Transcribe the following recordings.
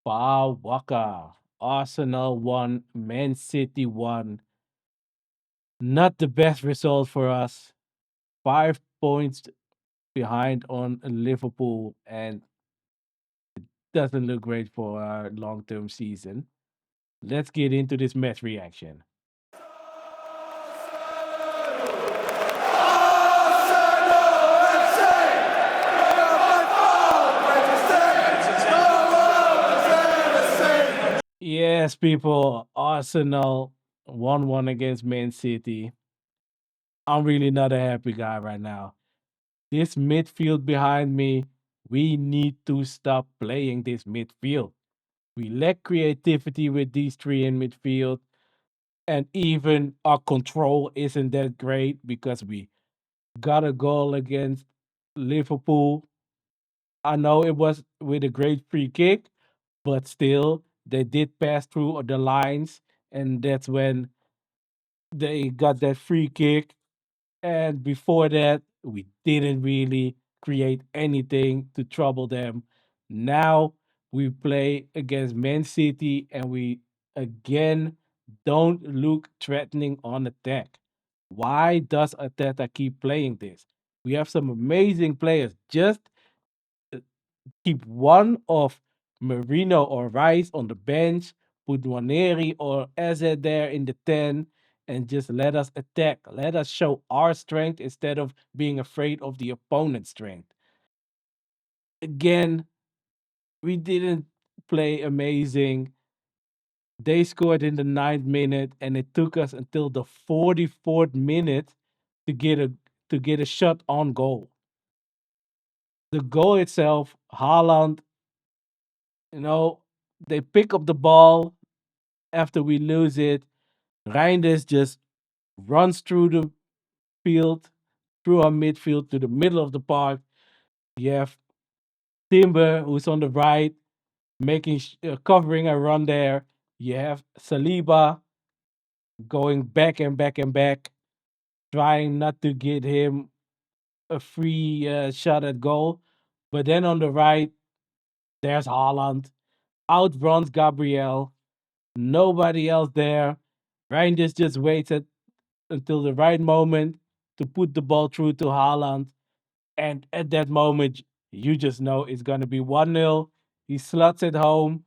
Waka. Arsenal won, Man City won. Not the best result for us. 5 points behind on Liverpool and doesn't look great for our long term season. Let's get into this match reaction. Yes, people, Arsenal 1-1 against Man City. I'm really not a happy guy right now. This midfield behind me, we need to stop playing this midfield. We lack creativity with these three in midfield, and even our control isn't that great because we got a goal against Liverpool. I know it was with a great free kick, but still, they did pass through the lines, and that's when they got that free kick. And before that, we didn't really create anything to trouble them. Now we play against Man City and we again don't look threatening on attack. Why does Ateta keep playing this? We have some amazing players. Just uh, keep one of Marino or Rice on the bench, put Waneri or Eze there in the 10, and just let us attack. Let us show our strength instead of being afraid of the opponent's strength. Again, we didn't play amazing. They scored in the 9th minute, and it took us until the 44th minute to get a shot on goal. The goal itself, Haaland, you know, they pick up the ball after we lose it. Reinders just runs through the field, through our midfield to the middle of the park. You have Timber, who's on the right, covering a run there. You have Saliba going back and back and back, trying not to get him a free shot at goal. But then on the right, there's Haaland, outruns Gabriel. Nobody else there. Reinders just waits until the right moment to put the ball through to Haaland. And at that moment, you just know it's going to be 1-0. He slots it home.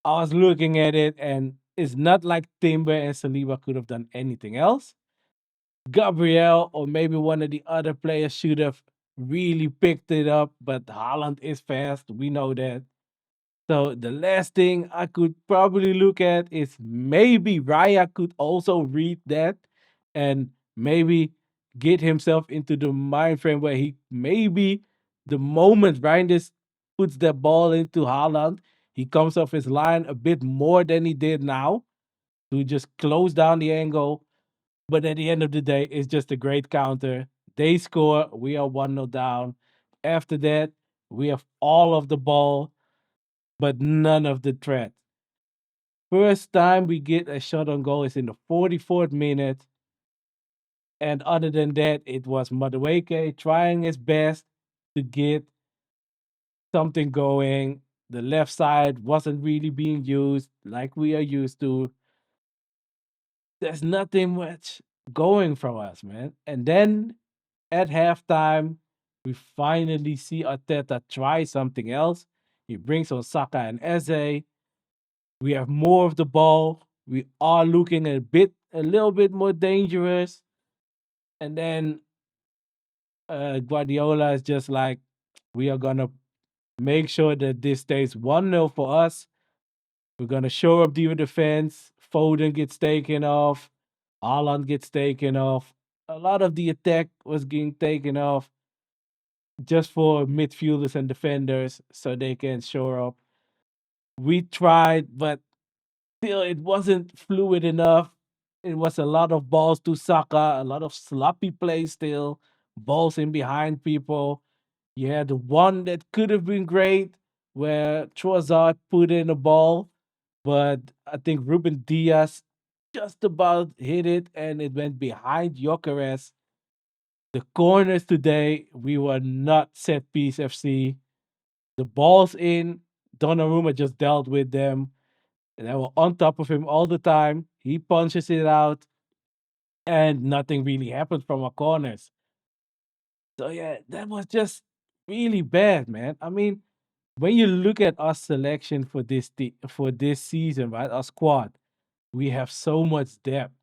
I was looking at it, and it's not like Timber and Saliba could have done anything else. Gabriel or maybe one of the other players should have really picked it up, but Haaland is fast. We know that. So the last thing I could probably look at is maybe Raya could also read that and maybe get himself into the mind frame where he maybe the moment Reinders puts that ball into Haaland, he comes off his line a bit more than he did now to just close down the angle. But at the end of the day, it's just a great counter. They score, we are 1-0 down. After that, we have all of the ball but none of the threat. First time we get a shot on goal is in the 44th minute. And other than that, it was Madueke trying his best to get something going. The left side wasn't really being used like we are used to. There's nothing much going from us, man. And then at halftime, we finally see Arteta try something else. He brings on Saka and Eze. We have more of the ball. We are looking a little bit more dangerous. And then Guardiola is just like, we are gonna make sure that this stays 1-0 for us. We're gonna show up the defense. Foden gets taken off. Haaland gets taken off. A lot of the attack was getting taken off just for midfielders and defenders so they can show up. We tried, but still it wasn't fluid enough. It was a lot of balls to Saka, a lot of sloppy plays still, balls in behind people. You had one that could have been great where Trossard put in a ball, but I think Ruben Diaz just about hit it and it went behind Jokeres. The corners today, we were not set piece FC. The ball's in, Donnarumma just dealt with them. And they were on top of him all the time. He punches it out, and nothing really happened from our corners. So yeah, that was just really bad, man. I mean, when you look at our selection for for this season, right? Our squad, we have so much depth.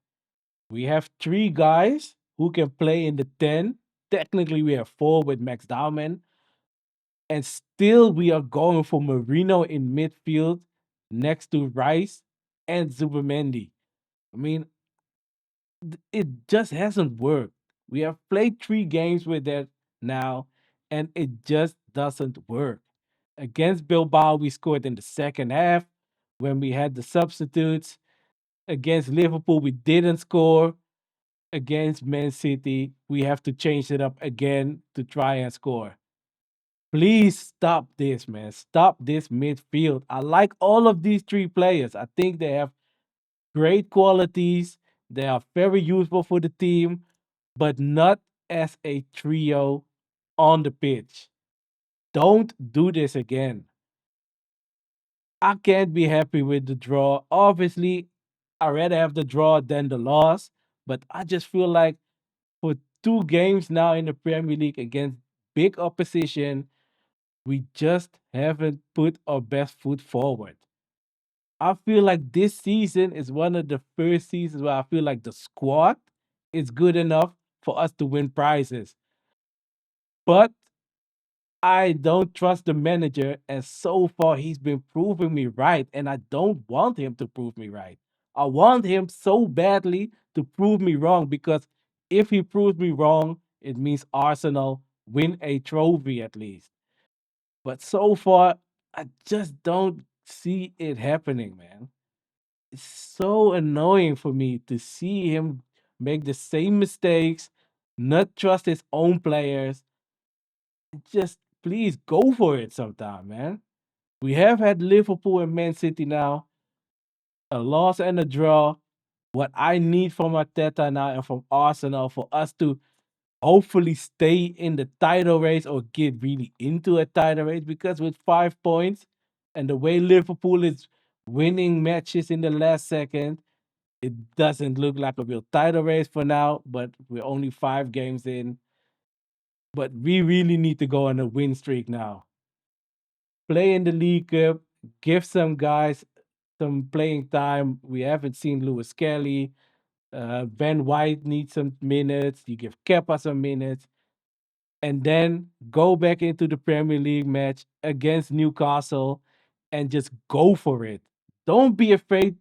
We have three guys who can play in the 10. Technically, we have four with Max Dowman, and still we are going for Marino in midfield next to Rice and Zubimendi. I mean, it just hasn't worked. We have played 3 games with that now, and it just doesn't work. Against Bilbao, we scored in the second half when we had the substitutes. Against Liverpool, we didn't score. Against Man City, we have to change it up again to try and score. Please stop this, man. Stop this midfield. I like all of these 3 players. I think they have great qualities. They are very useful for the team, but not as a trio on the pitch. Don't do this again. I can't be happy with the draw. Obviously, I'd rather have the draw than the loss, but I just feel like for 2 games now in the Premier League against big opposition, we just haven't put our best foot forward. I feel like this season is one of the first seasons where I feel like the squad is good enough for us to win prizes. But I don't trust the manager, and so far he's been proving me right, and I don't want him to prove me right. I want him so badly to prove me wrong because if he proves me wrong, it means Arsenal win a trophy at least. But so far, I just don't see it happening, man. It's so annoying for me to see him make the same mistakes, not trust his own players. Just please go for it sometime, man. We have had Liverpool and Man City now, a loss and a draw. What I need from Arteta now and from Arsenal for us to hopefully stay in the title race or get really into a title race because with 5 points and the way Liverpool is winning matches in the last second, it doesn't look like a real title race for now, but we're only 5 games in. But we really need to go on a win streak now. Play in the League Cup, give some guys some playing time. We haven't seen Lewis Kelly. Ben White needs some minutes. You give Kepa some minutes. And then go back into the Premier League match against Newcastle and just go for it. Don't be afraid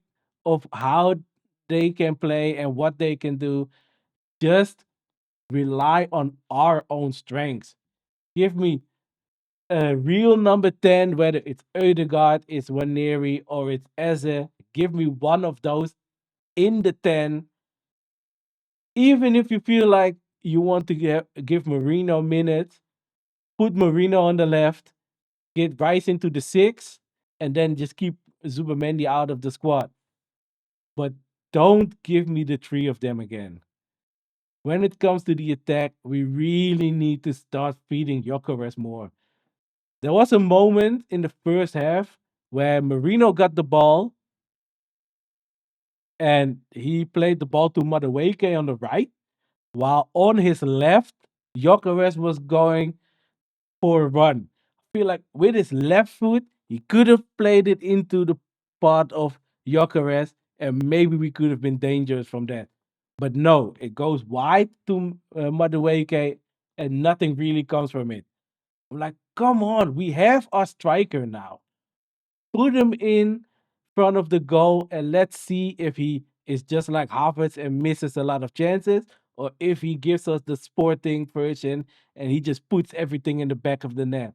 of how they can play and what they can do. Just rely on our own strengths. Give me a real number 10, whether it's Odegaard, it's Waneri, or it's Eze. Give me one of those in the 10. Even if you feel like you want to give Marino minutes, put Marino on the left, get Rice into the 6, and then just keep Zubamendi out of the squad. But don't give me the 3 of them again. When it comes to the attack, we really need to start feeding Gyökeres more. There was a moment in the first half where Marino got the ball and he played the ball to Madueke on the right, while on his left, Gyökeres was going for a run. I feel like with his left foot, he could have played it into the part of Gyökeres, and maybe we could have been dangerous from that. But no, it goes wide to Madueke, and nothing really comes from it. I'm like, come on, we have our striker now. Put him in front of the goal and let's see if he is just like Havertz and misses a lot of chances, or if he gives us the sporting version and he just puts everything in the back of the net.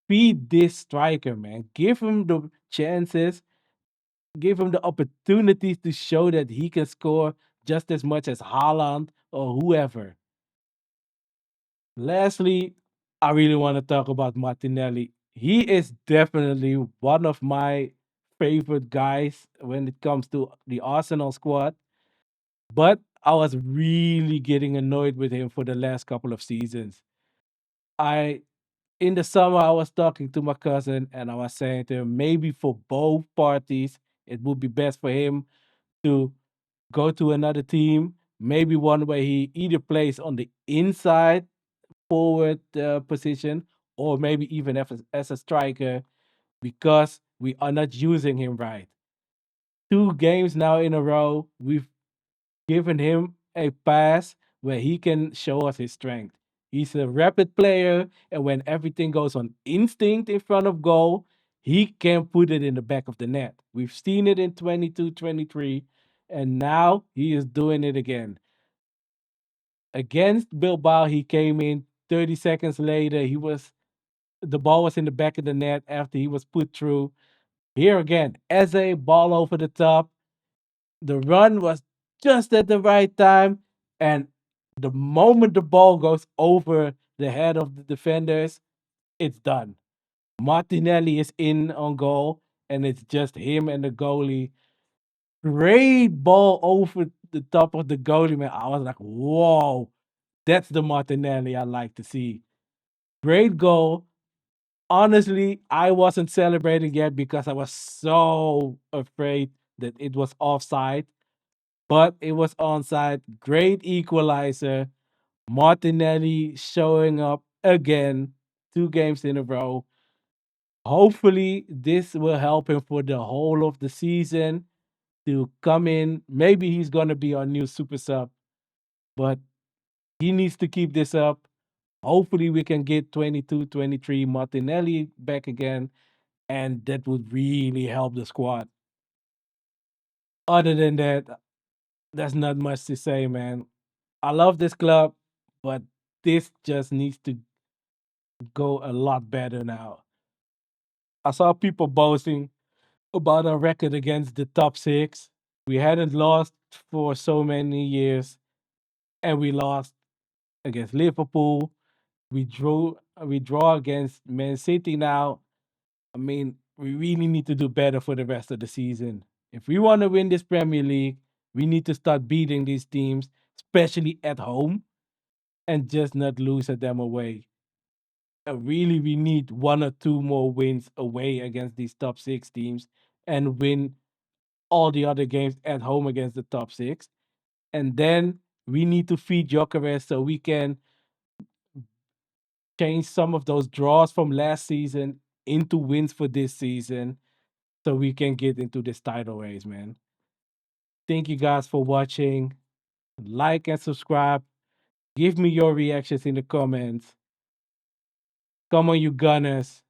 Feed this striker, man. Give him the chances, give him the opportunities to show that he can score just as much as Haaland or whoever. Lastly, I really want to talk about Martinelli. He is definitely one of my favorite guys when it comes to the Arsenal squad, but I was really getting annoyed with him for the last couple of seasons. I in the summer, I was talking to my cousin and I was saying to him, maybe for both parties, it would be best for him to go to another team. Maybe one where he either plays on the inside forward position or maybe even as a striker because we are not using him right. 2 games now in a row, we've given him a pass where he can show us his strength. He's a rapid player, and when everything goes on instinct in front of goal, he can put it in the back of the net. We've seen it in 22, 23, and now he is doing it again. Against Bilbao, he came in 30 seconds later. The ball was in the back of the net after he was put through. Here again, as a ball over the top. The run was just at the right time, and the moment the ball goes over the head of the defenders, it's done. Martinelli is in on goal, and it's just him and the goalie. Great ball over the top of the goalie, man. I was like, whoa, that's the Martinelli I like to see. Great goal. Honestly, I wasn't celebrating yet because I was so afraid that it was offside, but it was onside. Great equalizer. Martinelli showing up again, 2 games in a row. Hopefully, this will help him for the whole of the season to come in. Maybe he's going to be our new super sub, but he needs to keep this up. Hopefully, we can get 22, 23 Martinelli back again, and that would really help the squad. Other than that, there's not much to say, man. I love this club, but this just needs to go a lot better now. I saw people boasting about our record against the top six. We hadn't lost for so many years, and we lost against Liverpool. We draw against Man City now. I mean, we really need to do better for the rest of the season. If we want to win this Premier League, we need to start beating these teams, especially at home, and just not lose at them away. Really, we need 1 or 2 more wins away against these top six teams and win all the other games at home against the top six. And then we need to feed Jokeres so we can change some of those draws from last season into wins for this season so we can get into this title race, man. Thank you guys for watching. Like and subscribe. Give me your reactions in the comments. Come on, you Gunners.